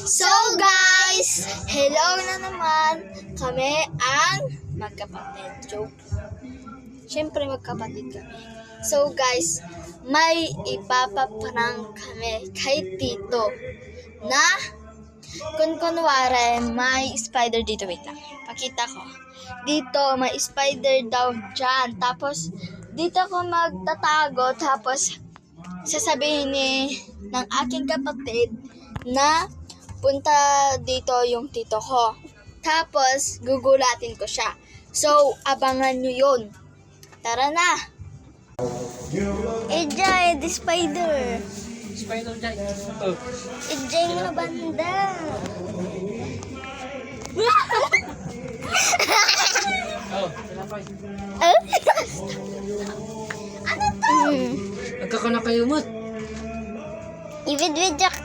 So guys, hello na naman. Kami ang magkapatid. Joke. Siyempre magkapatid kami. So guys, may ipapaprank kami kay Tito na kung kunwari may spider dito. Wait lang, pakita ko. Dito may spider daw dyan. Tapos dito ako magtatago. Tapos sasabihin ng aking kapatid na punta dito yung tito ko. Tapos gugulatin ko siya. So abangan nyo yun. Tara na! Ejay, the spider. Spider dyan. Oh. Ejay nga banda. Oh, tinapay. Ano to? Nagkakanak kayo, Mut. Ivid-vidyak.